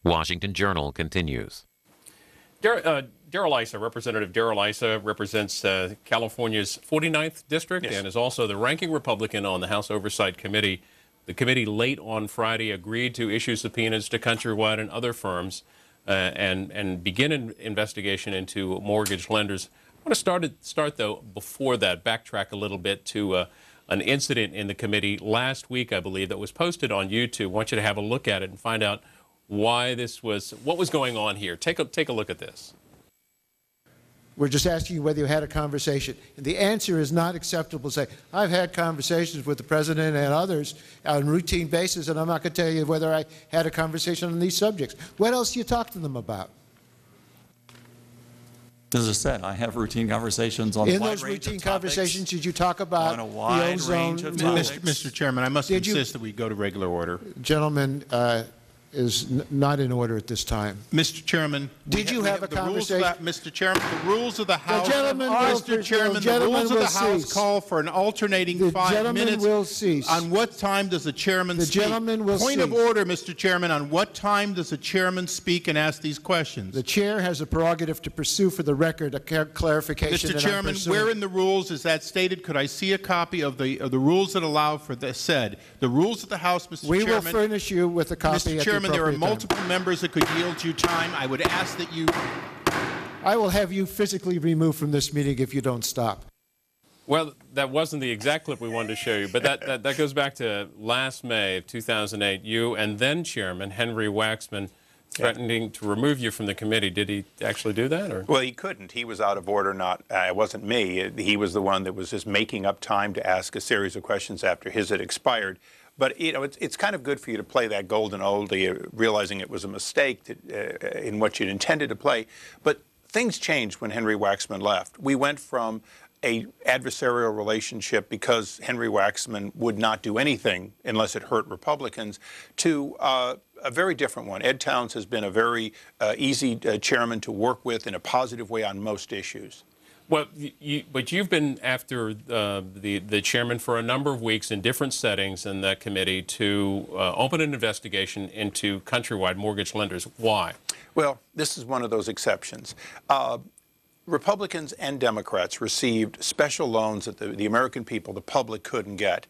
Washington Journal continues. Darrell Issa, Representative Darrell Issa, represents California's 49th District and is also the ranking Republican on the House Oversight Committee. The committee late on Friday agreed to issue subpoenas to Countrywide and other firms and begin an investigation into mortgage lenders. I want to start, though, before that, backtrack a little bit to an incident in the committee last week, I believe, that was posted on YouTube. I want you to have a look at it and find out why what was going on here. Take a look at this. We're just asking you whether you had a conversation. And the answer is not acceptable to say, I've had conversations with the president and others on a routine basis, and I'm not going to tell you whether I had a conversation on these subjects. What else do you talk to them about? As I said, I have routine conversations on a wide range of topics. In those routine conversations, did you talk about on a wide the ozone range of topics? Mr. Chairman, I must insist that we go to regular order. Gentlemen, is not in order at this time. Mr. Chairman, did you have a conversation? Mr. Chairman, the rules of the House. Mr. Chairman, the rules of the House call for an alternating 5 minutes. Will cease. On what time does the chairman speak? Point of order, Mr. Chairman. On what time does the chairman speak and ask these questions? The chair has a prerogative to pursue, for the record, a clarification. Mr. Chairman, where in the rules is that stated? Could I see a copy of the rules that allow for this said? The rules of the House, Mr. Chairman. We will furnish you with a copy. Mr. Chairman, there are multiple members that could yield you time. I would ask that you... I will have you physically removed from this meeting if you don't stop. Well, that wasn't the exact clip we wanted to show you, but that goes back to last May of 2008. You and then Chairman Henry Waxman threatening to remove you from the committee. Did he actually do that? Or? Well, he couldn't. He was out of order. It wasn't me. He was the one that was just making up time to ask a series of questions after his had expired. But, you know, it's kind of good for you to play that golden oldie, realizing it was a mistake in what you'd intended to play. But things changed when Henry Waxman left. We went from a adversarial relationship because Henry Waxman would not do anything unless it hurt Republicans to a very different one. Ed Towns has been a very easy chairman to work with in a positive way on most issues. Well, but you've been after the chairman for a number of weeks in different settings in that committee to open an investigation into Countrywide mortgage lenders. Why? Well, this is one of those exceptions. Republicans and Democrats received special loans that the American people, the public, couldn't get.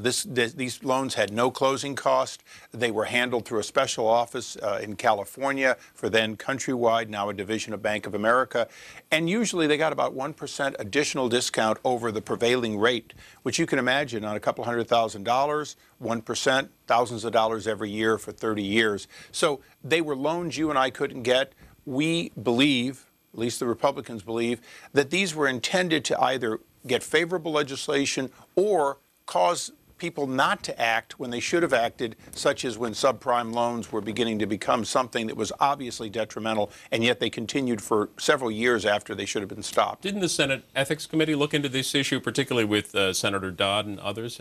These loans had no closing cost. They were handled through a special office in California for then Countrywide, now a division of Bank of America. And usually they got about 1% additional discount over the prevailing rate, which you can imagine on a couple $100,000, 1%, thousands of dollars every year for 30 years. So they were loans you and I couldn't get. We believe, at least the Republicans believe, that these were intended to either get favorable legislation or cause people not to act when they should have acted, such as when subprime loans were beginning to become something that was obviously detrimental, and yet they continued for several years after they should have been stopped. Didn't the Senate Ethics Committee look into this issue, particularly with Senator Dodd and others?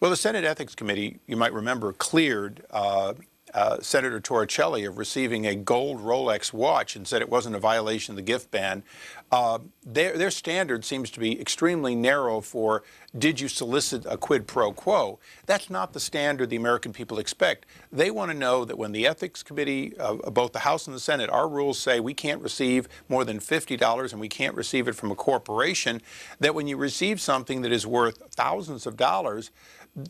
Well, the Senate Ethics Committee, you might remember, cleared Senator Torricelli of receiving a gold Rolex watch and said it wasn't a violation of the gift ban. Their standard seems to be extremely narrow for did you solicit a quid pro quo. That's not the standard the American people expect. They want to know that when the Ethics Committee, both the House and the Senate, our rules say we can't receive more than $50 and we can't receive it from a corporation, that when you receive something that is worth thousands of dollars,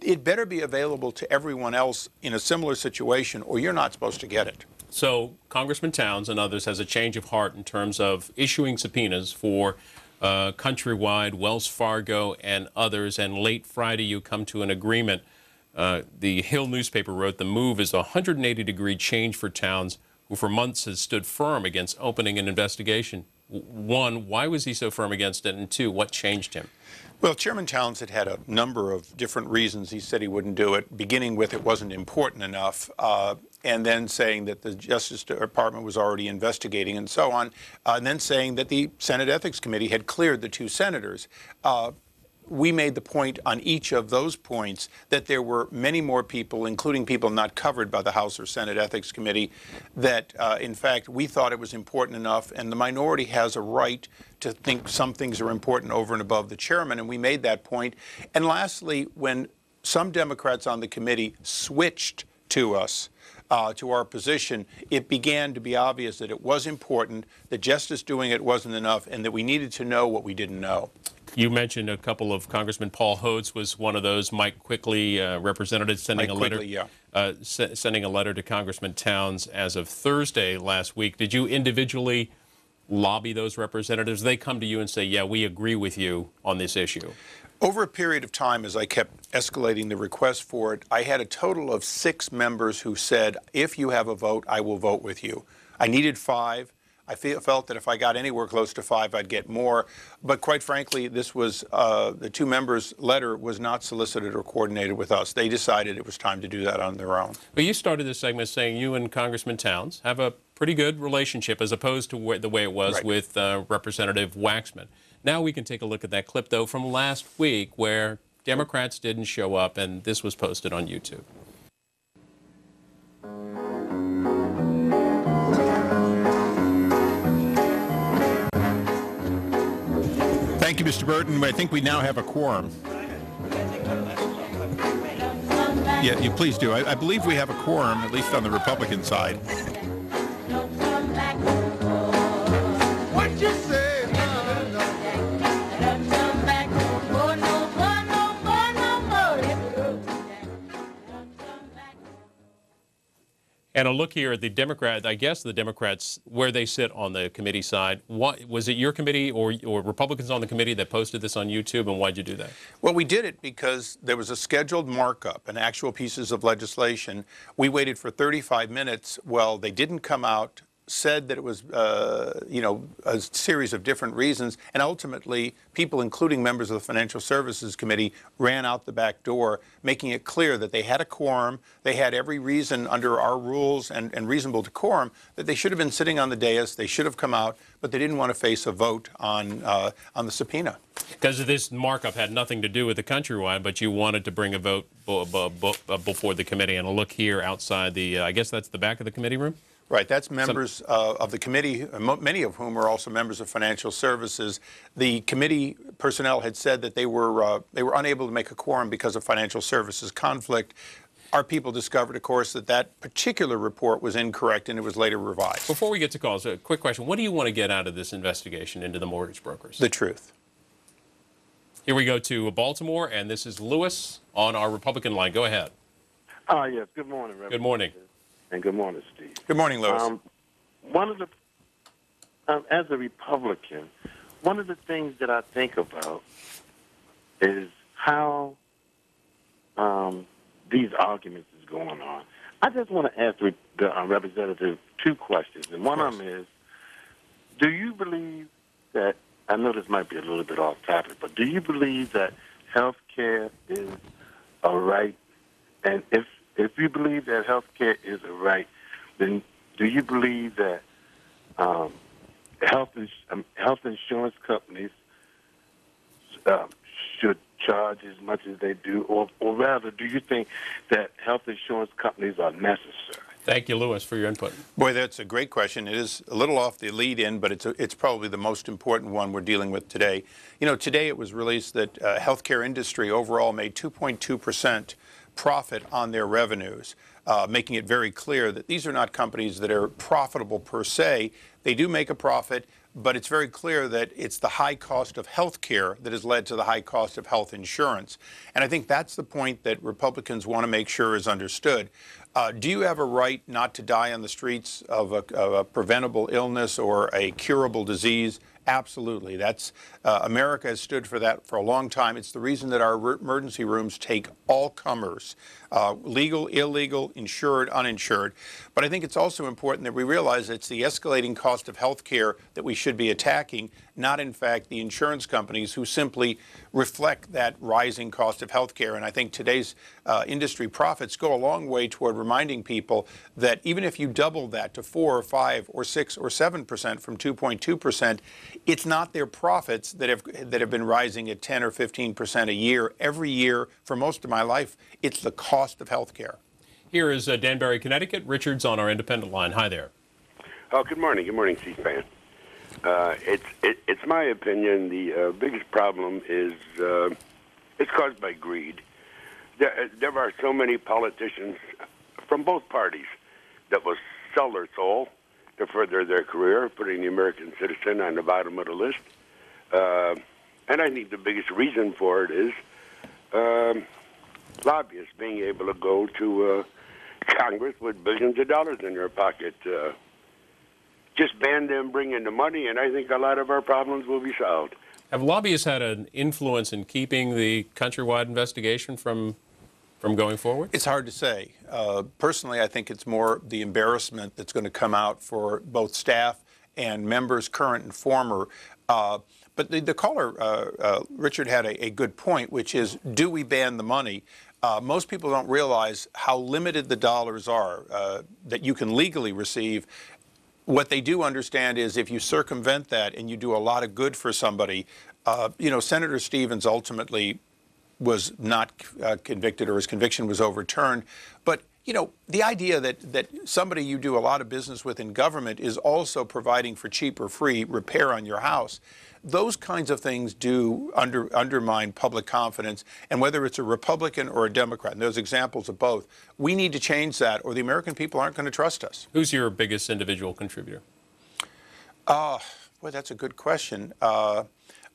it better be available to everyone else in a similar situation, or you're not supposed to get it. So Congressman Towns and others has a change of heart in terms of issuing subpoenas for Countrywide, Wells Fargo, and others. And late Friday, you come to an agreement. The Hill newspaper wrote, the move is a 180-degree change for Towns, who for months has stood firm against opening an investigation. One, why was he so firm against it? And two, what changed him? Well, Chairman Towns had a number of different reasons he said he wouldn't do it, beginning with it wasn't important enough, and then saying that the Justice Department was already investigating and so on, and then saying that the Senate Ethics Committee had cleared the two senators. We made the point on each of those points that there were many more people, including people not covered by the House or Senate Ethics Committee, that, in fact, we thought it was important enough, and the minority has a right to think some things are important over and above the chairman, and we made that point. And lastly, when some Democrats on the committee switched to us, to our position, it began to be obvious that it was important, that just as doing it wasn't enough, and that we needed to know what we didn't know. You mentioned a couple of Congressman Paul Hodes was one of those. Mike Quickly, representative, sending a letter, sending a letter to Congressman Towns as of Thursday last week. Did you individually lobby those representatives? They come to you and say, "Yeah, we agree with you on this issue." Over a period of time, as I kept escalating the request for it, I had a total of 6 members who said, "If you have a vote, I will vote with you." I needed 5. I felt that if I got anywhere close to 5, I'd get more. But quite frankly, this was the 2 members' letter was not solicited or coordinated with us. They decided it was time to do that on their own. But you started this segment saying you and Congressman Towns have a pretty good relationship as opposed to the way it was with Representative Waxman. Now we can take a look at that clip, though, from last week where Democrats didn't show up, and this was posted on YouTube. Thank you, Mr. Burton. I think we now have a quorum. Yeah, you please do. I believe we have a quorum, at least on the Republican side. What you say? And a look here at the Democrat, I guess the Democrats, where they sit on the committee side. What, was it your committee or Republicans on the committee that posted this on YouTube, and why'd you do that? Well, we did it because there was a scheduled markup and actual pieces of legislation. We waited for 35 minutes. Well, they didn't come out, said that it was, you know, a series of different reasons, and ultimately people, including members of the Financial Services Committee, ran out the back door, making it clear that they had a quorum, they had every reason under our rules and reasonable decorum that they should have been sitting on the dais, they should have come out, but they didn't want to face a vote on the subpoena. Because this markup had nothing to do with the Countrywide, but you wanted to bring a vote before the committee. And a look here outside the, I guess that's the back of the committee room? Right, that's members of the committee, many of whom are also members of Financial Services. The committee personnel had said that they were unable to make a quorum because of Financial Services conflict. Our people discovered, of course, that that particular report was incorrect and it was later revised. Before we get to calls, a quick question. What do you want to get out of this investigation into the mortgage brokers? The truth. Here we go to Baltimore, and this is Lewis on our Republican line. Go ahead. Yes. Good morning, Reverend. Good morning. And good morning, Steve. Good morning, Lewis. One of the, as a Republican, one of the things that I think about is how these arguments is going on. I just want to ask the representative 2 questions, and one of them is, do you believe that, I know this might be a little bit off topic, but do you believe that health care is a right? And if you believe that health care is a right, then do you believe that health insurance companies should charge as much as they do, or rather, do you think that health insurance companies are necessary? Thank you, Lewis, for your input. Boy, that's a great question. It is a little off the lead-in, but it's probably the most important one we're dealing with today. You know, today it was released that healthcare industry overall made 2.2% profit on their revenues, making it very clear that these are not companies that are profitable per se. They do make a profit, but it's very clear that it's the high cost of health care that has led to the high cost of health insurance. And I think that's the point that Republicans want to make sure is understood. Do you have a right not to die on the streets of a preventable illness or a curable disease? Absolutely. That's America has stood for that for a long time. It's the reason that our emergency rooms take all comers, legal, illegal, insured, uninsured. But I think it's also important that we realize it's the escalating cost of health care that we should be attacking, not in fact the insurance companies who simply reflect that rising cost of health care. And I think today's industry profits go a long way toward reminding people that even if you double that to 4 or 5 or 6 or 7% from 2.2%, it's not their profits that have been rising at 10 or 15% a year every year for most of my life. It's the cost of health care. Here is Danbury, Connecticut. Richard's on our independent line. Hi there. Oh, good morning. Good morning, CSPAN. It's my opinion the biggest problem is it's caused by greed. There are so many politicians from both parties that will sell their soul to further their career, putting the American citizen on the bottom of the list. And I think the biggest reason for it is lobbyists being able to go to Congress with billions of dollars in their pocket. Just ban them bringing the money, and I think a lot of our problems will be solved. Have lobbyists had an influence in keeping the Countrywide investigation from going forward? It's hard to say. Personally, I think it's more the embarrassment that's going to come out for both staff and members, current and former. But the caller, Richard, had a good point, which is, do we ban the money? Most people don't realize how limited the dollars are that you can legally receive. What they do understand is if you circumvent that and you do a lot of good for somebody, you know, Senator Stevens ultimately was not convicted, or his conviction was overturned. But, you know, the idea that somebody you do a lot of business with in government is also providing for cheap or free repair on your house, those kinds of things do undermine public confidence. And whether it's a Republican or a Democrat, and there's examples of both, we need to change that, or the American people aren't going to trust us. Who's your biggest individual contributor? Boy, that's a good question.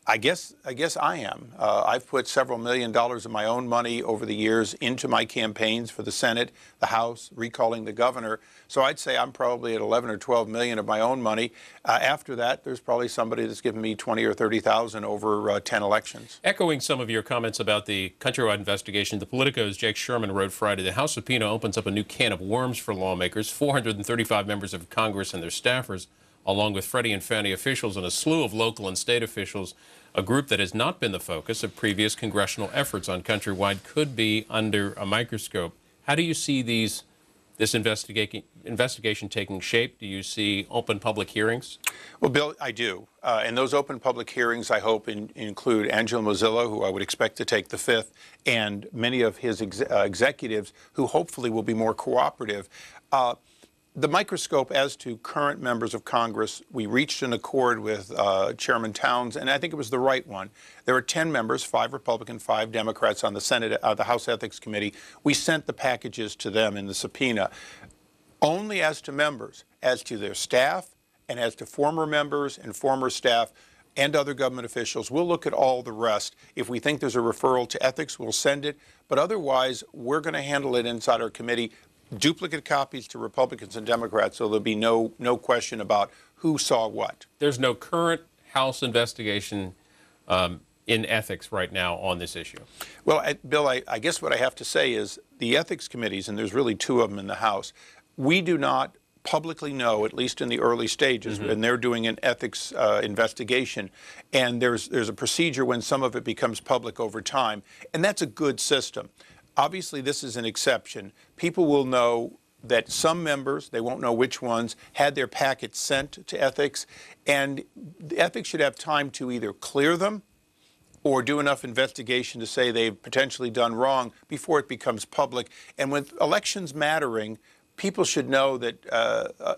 I guess I am. I've put several $1 million of my own money over the years into my campaigns for the Senate, the House, recalling the governor. So I'd say I'm probably at 11 or 12 million of my own money. After that, there's probably somebody that's given me 20 or 30,000 over 10 elections. Echoing some of your comments about the Countrywide investigation, the Politico's Jake Sherman wrote Friday, the House subpoena opens up a new can of worms for lawmakers. 435 members of Congress and their staffers, along with Freddie and Fannie officials and a slew of local and state officials, a group that has not been the focus of previous congressional efforts on Countrywide, could be under a microscope. How do you see this investigation taking shape? Do you see open public hearings? Well, Bill, I do. And those open public hearings, I hope, include Angelo Mozilla, who I would expect to take the fifth, and many of his executives who hopefully will be more cooperative. The microscope as to current members of Congress, we reached an accord with Chairman Towns, and I think it was the right one. There are 10 members, 5 Republican, 5 Democrats on the Senate, the House Ethics Committee. We sent the packages to them in the subpoena. Only as to members, as to their staff, and as to former members and former staff and other government officials, we'll look at all the rest. If we think there's a referral to ethics, we'll send it. But otherwise, we're going to handle it inside our committee. Duplicate copies to Republicans and Democrats, so there'll be no question about who saw what. There's no current House investigation in ethics right now on this issue. Well, Bill, I guess what I have to say is the ethics committees, and there's really 2 of them in the House, we do not publicly know, at least in the early stages, and they're doing an ethics investigation, and there's a procedure when some of it becomes public over time, and that's a good system. Obviously, this is an exception. People will know that some members, they won't know which ones, had their packets sent to ethics, and the ethics should have time to either clear them or do enough investigation to say they've potentially done wrong before it becomes public. And with elections mattering, people should know that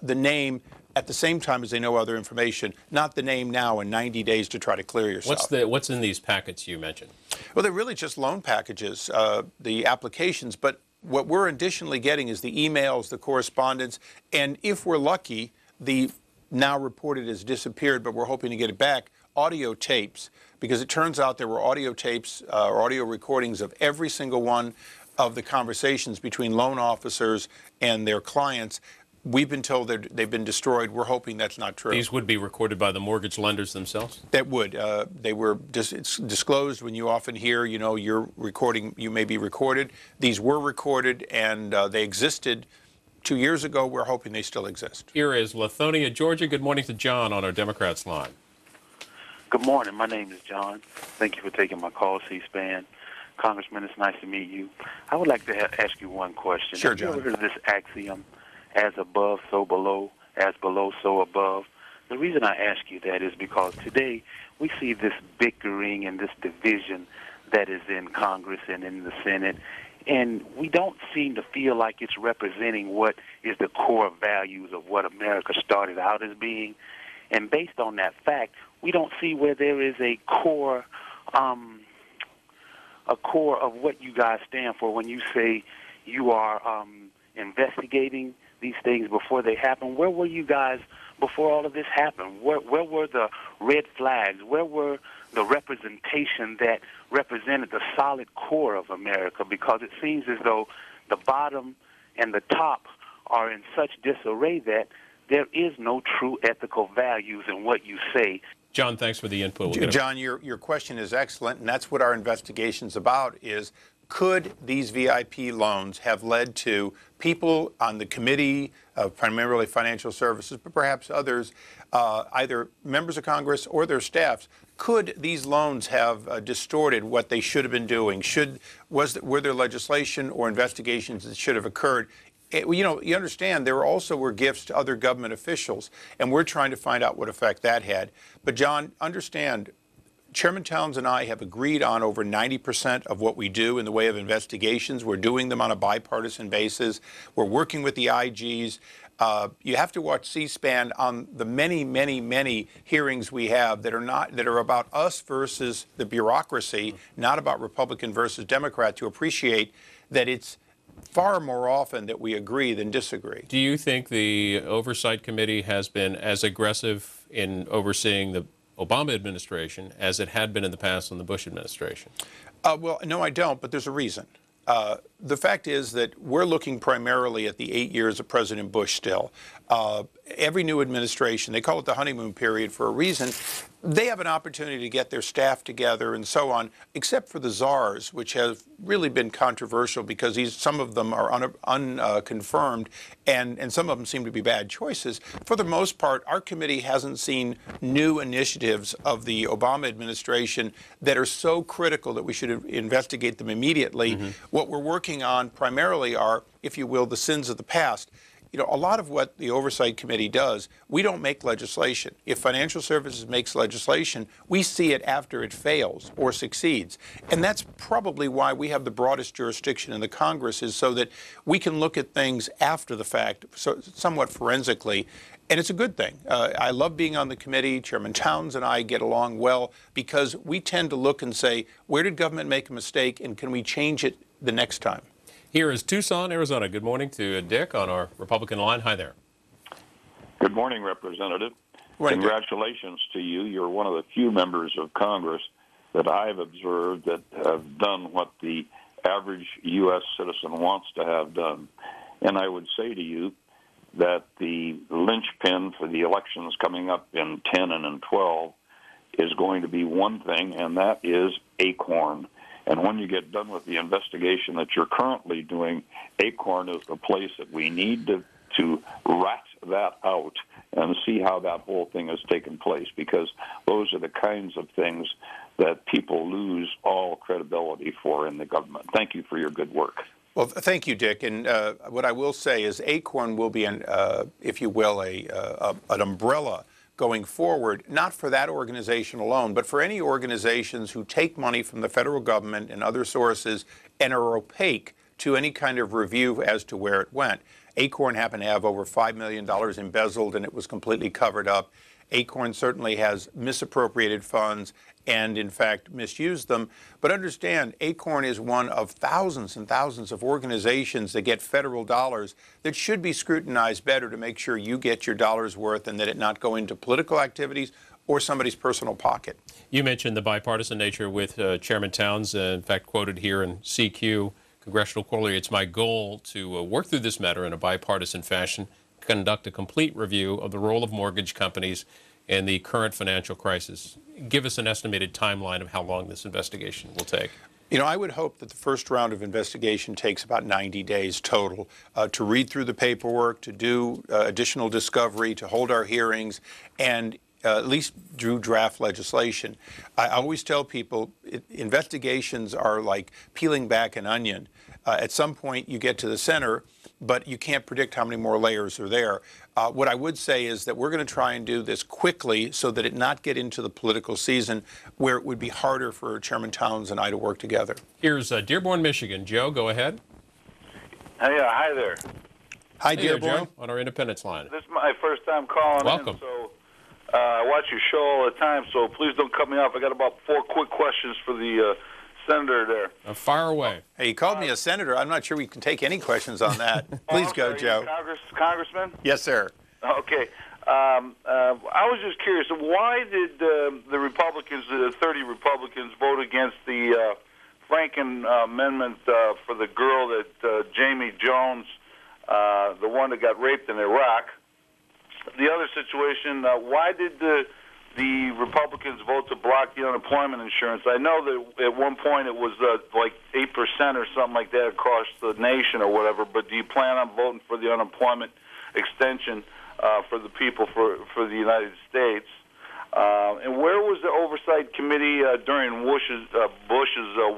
the name at the same time as they know other information, not the name now in 90 days to try to clear yourself. What's in these packets you mentioned? Well, they're really just loan packages, the applications, but what we're additionally getting is the emails, the correspondence, and if we're lucky, the now reported as disappeared, but we're hoping to get it back, audio tapes, because it turns out there were audio tapes or audio recordings of every single one of the conversations between loan officers and their clients. We've been told that they've been destroyed. We're hoping that's not true. These would be recorded by the mortgage lenders themselves? That would. They were it's disclosed when you often hear, you know, you're recording, you may be recorded. These were recorded, and they existed 2 years ago. We're hoping they still exist. Here is Lithonia, Georgia. Good morning to John on our Democrats line. Good morning. My name is John. Thank you for taking my call, C-SPAN. Congressman, it's nice to meet you. I would like to ask you one question. Sure, John. Have you ever heard of this axiom, as above, so below, as below, so above? The reason I ask you that is because today we see this bickering and this division that is in Congress and in the Senate, and we don't seem to feel like it's representing what is the core values of what America started out as being. And based on that fact, we don't see where there is a core of what you guys stand for when you say you are investigating these things before they happen. Where were you guys before all of this happened? Where were the red flags? Where were the representation that represented the solid core of America? Because it seems as though the bottom and the top are in such disarray that there is no true ethical values in what you say. John, thanks for the input. We'll John, your question is excellent, and that's what our investigation's about, is could these VIP loans have led to people on the committee, primarily financial services, but perhaps others, either members of Congress or their staffs, could these loans have distorted what they should have been doing? Were there legislation or investigations that should have occurred? You know, you understand there also were gifts to other government officials, and we're trying to find out what effect that had. But John, understand, Chairman Towns and I have agreed on over 90% of what we do in the way of investigations. We're doing them on a bipartisan basis. We're working with the IGs. You have to watch C-SPAN on the many, many, many hearings we have that are about us versus the bureaucracy, not about Republican versus Democrat, to appreciate that it's far more often that we agree than disagree. Do you think the Oversight Committee has been as aggressive in overseeing the Obama administration as it had been in the past in the Bush administration? Well, no, I don't, but there's a reason. The fact is that we're looking primarily at the 8 years of President Bush still. Every new administration, they call it the honeymoon period for a reason, they have an opportunity to get their staff together and so on, except for the czars, which have really been controversial because some of them are unconfirmed and some of them seem to be bad choices. For the most part, our committee hasn't seen new initiatives of the Obama administration that are so critical that we should investigate them immediately. What we're working on primarily are, if you will, the sins of the past. You know, a lot of what the Oversight Committee does, we don't make legislation. If financial services makes legislation, we see it after it fails or succeeds. And that's probably why we have the broadest jurisdiction in the Congress, is so that we can look at things after the fact, so somewhat forensically. And it's a good thing. I love being on the committee. Chairman Towns and I get along well because we tend to look and say, where did government make a mistake and can we change it the next time? Here is Tucson, Arizona. Good morning to Dick on our Republican line. Hi there. Good morning, Representative. Morning, congratulations to you. You're one of the few members of Congress that I've observed that have done what the average U.S. citizen wants to have done. And I would say to you that the linchpin for the elections coming up in 10 and in 12 is going to be one thing, and that is ACORN. And when you get done with the investigation that you're currently doing, ACORN is the place that we need to rat that out and see how that whole thing has taken place, because those are the kinds of things that people lose all credibility for in the government. Thank you for your good work. Well, thank you, Dick. And what I will say is ACORN will be, if you will, an umbrella going forward, not for that organization alone, but for any organizations who take money from the federal government and other sources and are opaque to any kind of review as to where it went. ACORN happened to have over $5 million embezzled, and it was completely covered up. ACORN certainly has misappropriated funds and, in fact, misused them. But understand, ACORN is one of thousands and thousands of organizations that get federal dollars that should be scrutinized better to make sure you get your dollar's worth and that it not go into political activities or somebody's personal pocket. You mentioned the bipartisan nature with Chairman Towns, in fact, quoted here in CQ, Congressional Quarterly. It's my goal to work through this matter in a bipartisan fashion, conduct a complete review of the role of mortgage companies in the current financial crisis. Give us an estimated timeline of how long this investigation will take. You know, I would hope that the first round of investigation takes about 90 days total to read through the paperwork, to do additional discovery, to hold our hearings, and at least do draft legislation. I always tell people investigations are like peeling back an onion. At some point you get to the center, but you can't predict how many more layers are there. What I would say is that we're going to try and do this quickly so that it not get into the political season where it would be harder for Chairman Towns and I to work together. Here's Dearborn, Michigan. Joe, go ahead. Hey, hi there. Hi, Hey Dearborn. there, Joe, on our Independence line. This is my first time calling Welcome. in, so I watch your show all the time, so please don't cut me off. I got about 4 quick questions for the senator there. Fire away. Hey, you called me a senator. I'm not sure we can take any questions on that. Please go, Joe. Congressman? Yes, sir. Okay. I was just curious, why did the Republicans, the 30 Republicans, vote against the Franken amendment for the girl that Jamie Jones, the one that got raped in Iraq? The other situation, why did the Republicans vote to block the unemployment insurance? I know that at one point it was like 8% or something like that across the nation or whatever, but do you plan on voting for the unemployment extension for the people for the United States? And where was the oversight committee during Bush's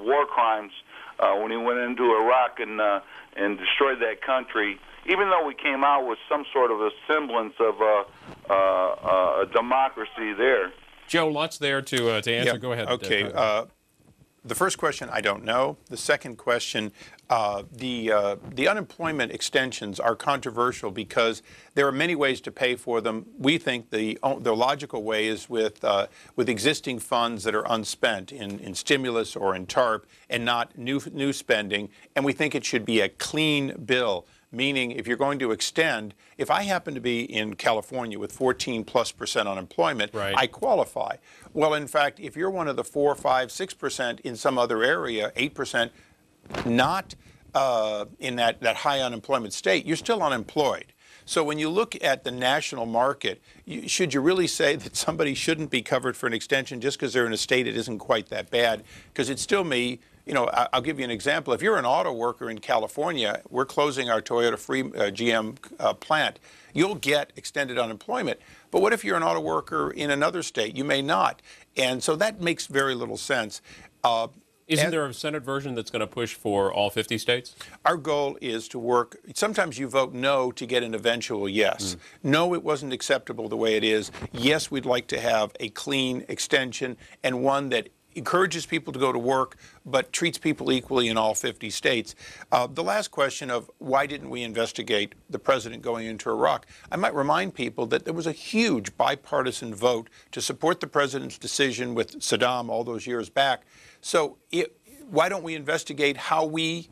war crimes when he went into Iraq and destroyed that country? Even though we came out with some sort of a semblance of a democracy there. Joe, lots there to answer. Yeah. Go ahead. Okay. The first question, I don't know. The second question, the unemployment extensions are controversial because there are many ways to pay for them. We think the logical way is with existing funds that are unspent in stimulus or in TARP and not new spending. And we think it should be a clean bill. Meaning, if you're going to extend, if I happen to be in California with 14+% unemployment, right, I qualify. Well, in fact, if you're one of the 4, 5, 6% in some other area, 8%, not in that high unemployment state, you're still unemployed. So when you look at the national market, should you really say that somebody shouldn't be covered for an extension just because they're in a state that isn't quite that bad? Because it still may. You know, I'll give you an example. If you're an auto worker in California, we're closing our Toyota GM plant. You'll get extended unemployment. But what if you're an auto worker in another state? You may not. And so that makes very little sense. Isn't there a Senate version that's going to push for all 50 states? Our goal is to work. Sometimes you vote no to get an eventual yes. No, it wasn't acceptable the way it is. Yes, we'd like to have a clean extension and one that encourages people to go to work, but treats people equally in all 50 states. The last question of why didn't we investigate the president going into Iraq? I might remind people that there was a huge bipartisan vote to support the president's decision with Saddam all those years back. So why don't we investigate how we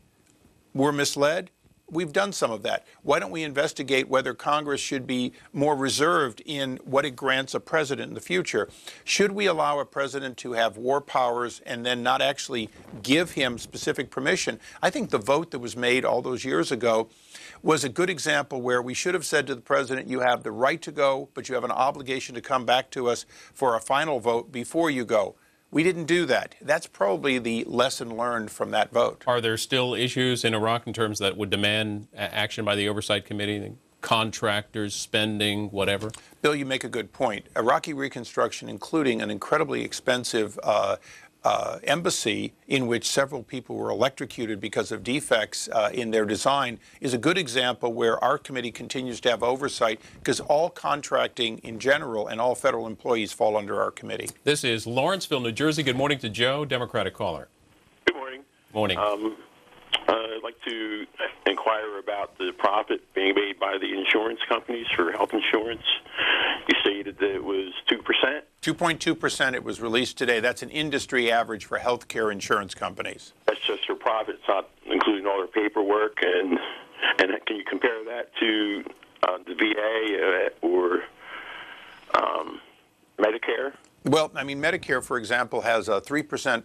were misled? We've done some of that. Why don't we investigate whether Congress should be more reserved in what it grants a president in the future? Should we allow a president to have war powers and then not actually give him specific permission? I think the vote that was made all those years ago was a good example where we should have said to the president, you have the right to go, but you have an obligation to come back to us for a final vote before you go. We didn't do that. That's probably the lesson learned from that vote. Are there still issues in Iraq in terms that would demand action by the Oversight Committee, contractors, spending, whatever? Bill, you make a good point. Iraqi reconstruction, including an incredibly expensive embassy in which several people were electrocuted because of defects in their design, is a good example where our committee continues to have oversight because all contracting in general and all federal employees fall under our committee. This is Lawrenceville, New Jersey. Good morning to Joe, Democratic caller. Good morning. Morning. I'd like to inquire about the profit being made by the insurance companies for health insurance. You stated that it was 2%. 2.2%. It was released today. That's an industry average for health care insurance companies. That's just for profit. It's not including all their paperwork. And can you compare that to the VA or Medicare? Well, I mean, Medicare, for example, has a 3%,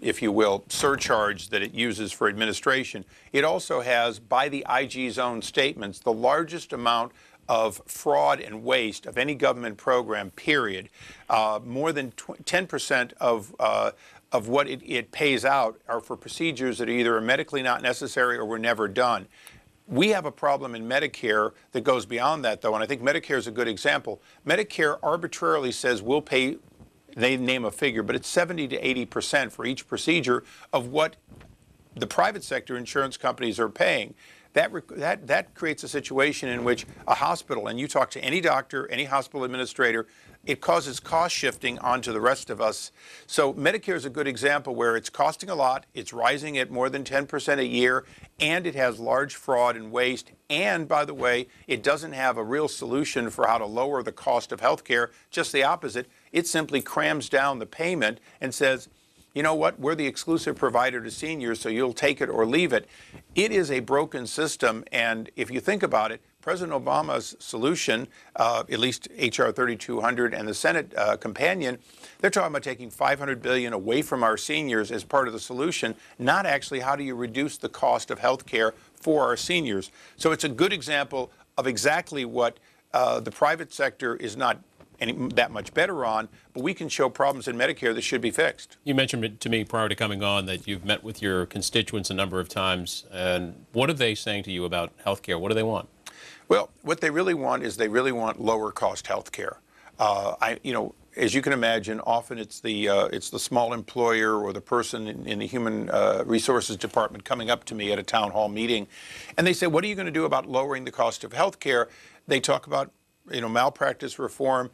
if you will, surcharge that it uses for administration. It also has, by the IG's own statements, the largest amount of fraud and waste of any government program, period. More than 10% of what it pays out are for procedures that are either medically not necessary or were never done. We have a problem in Medicare that goes beyond that, though, and I think Medicare is a good example. Medicare arbitrarily says we'll pay, they name a figure, but it's 70 to 80% for each procedure of what the private sector insurance companies are paying. That creates a situation in which a hospital, and you talk to any doctor, any hospital administrator, it causes cost shifting onto the rest of us. So Medicare is a good example where it's costing a lot, it's rising at more than 10% a year, and it has large fraud and waste. And, by the way, it doesn't have a real solution for how to lower the cost of health care, just the opposite. It simply crams down the payment and says, you know what, we're the exclusive provider to seniors, so you'll take it or leave it. It is a broken system, and if you think about it, President Obama's solution, at least H.R. 3200 and the Senate companion, they're talking about taking $500 billion away from our seniors as part of the solution, not actually how do you reduce the cost of health care for our seniors. So it's a good example of exactly what the private sector is not that much better on, but we can show problems in Medicare that should be fixed. You mentioned to me prior to coming on that you've met with your constituents a number of times, and what are they saying to you about health care? What do they want? Well, what they really want is they really want lower cost health care. As you can imagine, often it's the small employer or the person in the human resources department coming up to me at a town hall meeting, and they say, what are you going to do about lowering the cost of health care? They talk about, malpractice reform.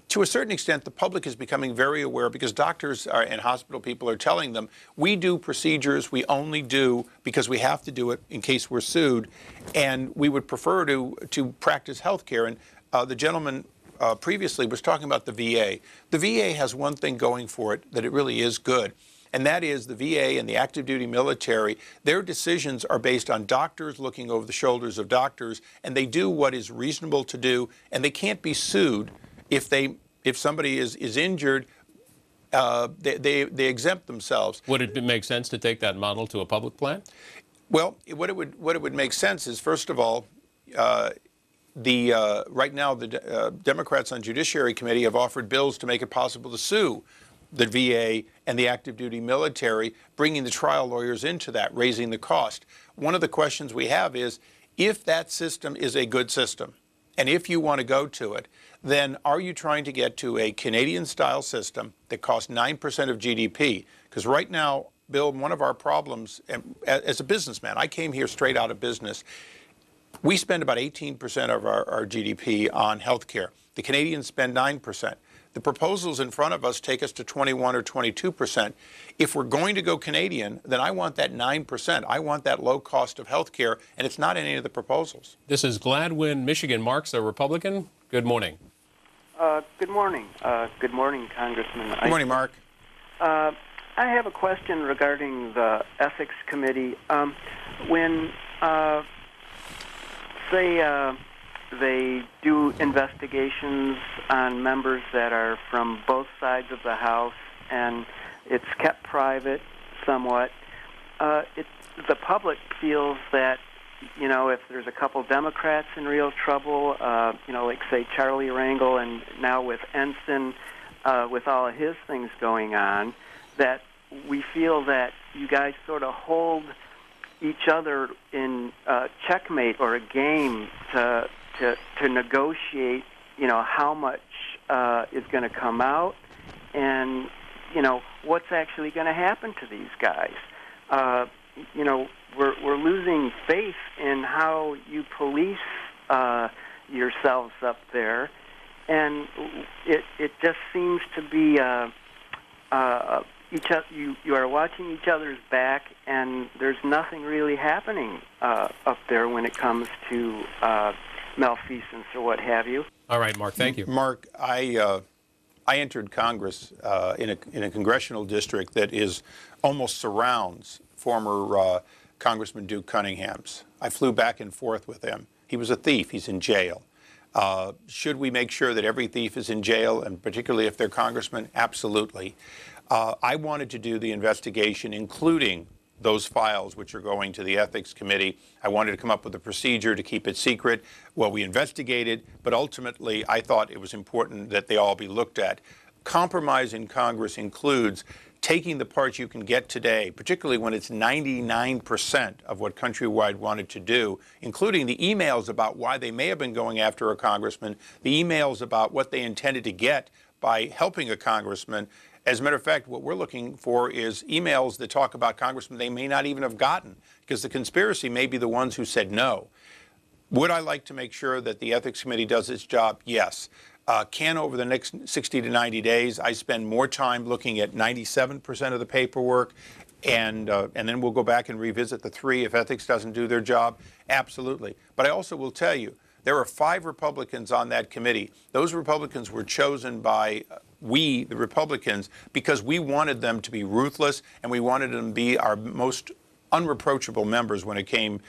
To a certain extent, the public is becoming very aware because doctors and hospital people are telling them, we do procedures we only do because we have to do it in case we're sued, and we would prefer to practice health care. And the gentleman previously was talking about the VA. The VA has one thing going for it that it really is good, and that is the VA and the active duty military, their decisions are based on doctors looking over the shoulders of doctors, and they do what is reasonable to do, and they can't be sued if somebody is injured. They exempt themselves. Would it make sense to take that model to a public plan? Well, what it would make sense is, first of all, right now the Democrats on Judiciary Committee have offered bills to make it possible to sue the VA and the active duty military, bringing the trial lawyers into that, raising the cost. One of the questions we have is, if that system is a good system, and if you want to go to it, then are you trying to get to a Canadian-style system that costs 9% of GDP? Because right now, Bill, one of our problems, as a businessman, I came here straight out of business, we spend about 18% of our GDP on health care. The Canadians spend 9%. The proposals in front of us take us to 21 or 22%. If we're going to go Canadian, then I want that 9%. I want that low cost of health care, and it's not in any of the proposals. This is Gladwin, Michigan. Mark's a Republican. Good morning. Good morning. Good morning, Congressman. Good morning, Mark. I have a question regarding the Ethics Committee. When, say, they do investigations on members that are from both sides of the House, and it's kept private somewhat, the public feels that, if there's a couple Democrats in real trouble, like, say, Charlie Rangel, and now with Ensign, with all of his things going on, that we feel that you guys sort of hold each other in checkmate or a game to negotiate, how much is going to come out, and what's actually going to happen to these guys. We're losing faith in how you police yourselves up there, and it just seems to be you are watching each other's back, and there's nothing really happening up there when it comes to malfeasance or what have you. All right, Mark, thank you. Mark, I entered Congress in a congressional district that almost surrounds former Congressman Duke Cunningham's. I flew back and forth with him. He was a thief. He's in jail. Should we make sure that every thief is in jail, and particularly if they're congressmen? Absolutely. I wanted to do the investigation, including those files which are going to the Ethics Committee. I wanted to come up with a procedure to keep it secret. Well, we investigated, but ultimately I thought it was important that they all be looked at. Compromise in Congress includes taking the parts you can get today, particularly when it's 99% of what Countrywide wanted to do, including the emails about why they may have been going after a congressman, the emails about what they intended to get by helping a congressman. As a matter of fact, what we're looking for is emails that talk about congressmen they may not even have gotten, because the conspiracy may be the ones who said no. Would I like to make sure that the Ethics Committee does its job? Yes. Can over the next 60 to 90 days, I spend more time looking at 97% of the paperwork, and then we'll go back and revisit the 3 if ethics doesn't do their job? Absolutely. But I also will tell you There are 5 Republicans on that committee. Those Republicans were chosen by we, the Republicans, because we wanted them to be ruthless and we wanted them to be our most unreproachable members when it came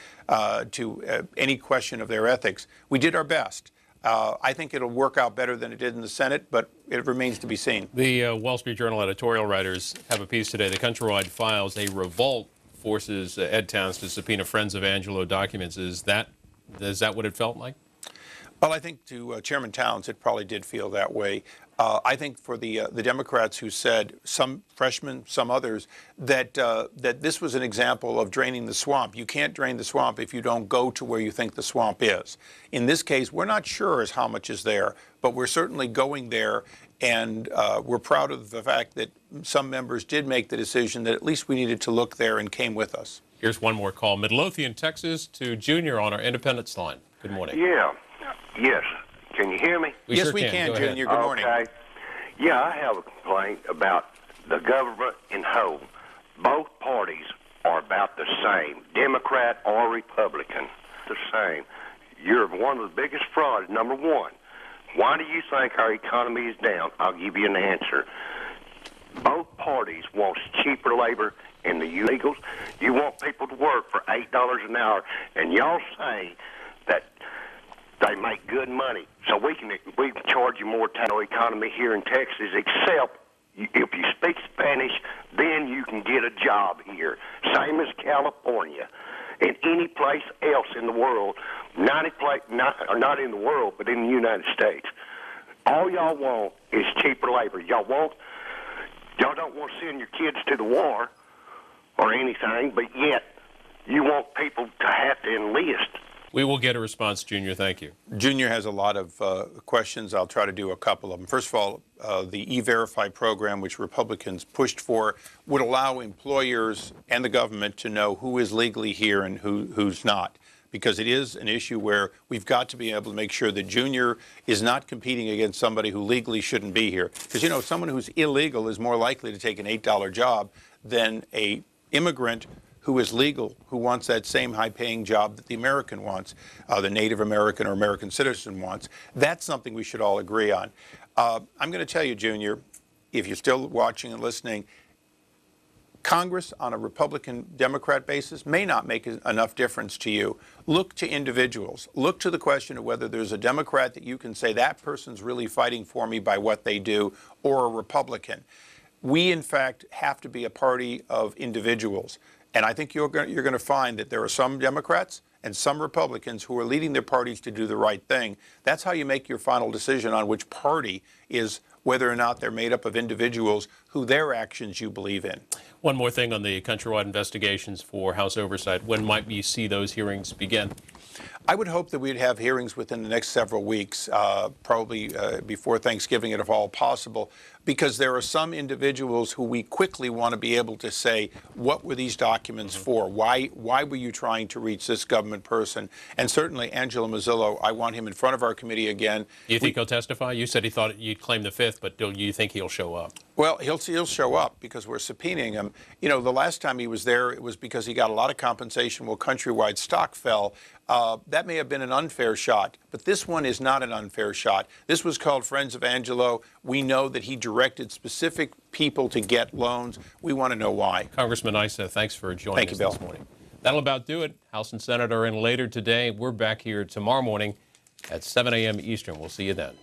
to any question of their ethics. We did our best. I think it'll work out better than it did in the Senate, but it remains to be seen. The Wall Street Journal editorial writers have a piece today. The Countrywide files a revolt forces Ed Towns to subpoena Friends of Angelo documents. Is that what it felt like? Well, I think to Chairman Towns, it probably did feel that way. I think for the Democrats who said, some freshmen, some others, that this was an example of draining the swamp. You can't drain the swamp if you don't go to where you think the swamp is. In this case, we're not sure as how much is there, but we're certainly going there, and we're proud of the fact that some members did make the decision that at least we needed to look there and came with us. Here's one more call. Midlothian, Texas, to Junior on our Independence line. Good morning. Yeah. Yes. Can you hear me? Yes, we can, Junior. Good morning. Okay. Yeah, I have a complaint about the government in whole. Both parties are about the same, Democrat or Republican, the same. You're one of the biggest frauds, number one. Why do you think our economy is down? I'll give you an answer. Both parties want cheaper labor and the illegals. You want people to work for $8 an hour, and y'all say that they make good money, so we can charge you more tax. Economy here in Texas, except if you speak Spanish, then you can get a job here. Same as California and any place else in the world. Not in the world, but in the United States. All y'all want is cheaper labor. Y'all don't want to send your kids to the war or anything, but yet you want people to have to enlist. We will get a response, Junior. Thank you. Junior has a lot of questions. I'll try to do a couple of them. First of all, the E-Verify program, which Republicans pushed for, would allow employers and the government to know who is legally here and who's not, because it is an issue where we've got to be able to make sure that Junior is not competing against somebody who legally shouldn't be here. Because, you know, someone who's illegal is more likely to take an $8 job than an immigrant who is legal, who wants that same high-paying job that the American wants, the Native American or American citizen wants. That's something we should all agree on. I'm going to tell you, Junior, if you're still watching and listening, Congress on a Republican-Democrat basis may not make enough difference to you. Look to individuals. Look to the question of whether there's a Democrat that you can say that person's really fighting for me by what they do, or a Republican. We, in fact, have to be a party of individuals. And I think you're going to find that there are some Democrats and some Republicans who are leading their parties to do the right thing. That's how you make your final decision on which party is, whether or not they're made up of individuals who their actions you believe in. One more thing on the Countrywide investigations for House oversight. When might we see those hearings begin? I would hope that we'd have hearings within the next several weeks, probably before Thanksgiving if all possible, because there are some individuals who we quickly want to be able to say, what were these documents for? Why were you trying to reach this government person? And certainly Angelo Mazzillo, I want him in front of our committee again. Do you think he'll testify? You said he thought you'd claim the 5th, but do you think he'll show up? Well, he'll show up because we're subpoenaing him. You know, the last time he was there, it was because he got a lot of compensation while Countrywide stock fell. That may have been an unfair shot, but this one is not an unfair shot. This was called Friends of Angelo. We know that he directed specific people to get loans. We want to know why. Congressman Issa, thanks for joining us this morning. That'll about do it. House and Senate are in later today. We're back here tomorrow morning at 7 a.m. Eastern. We'll see you then.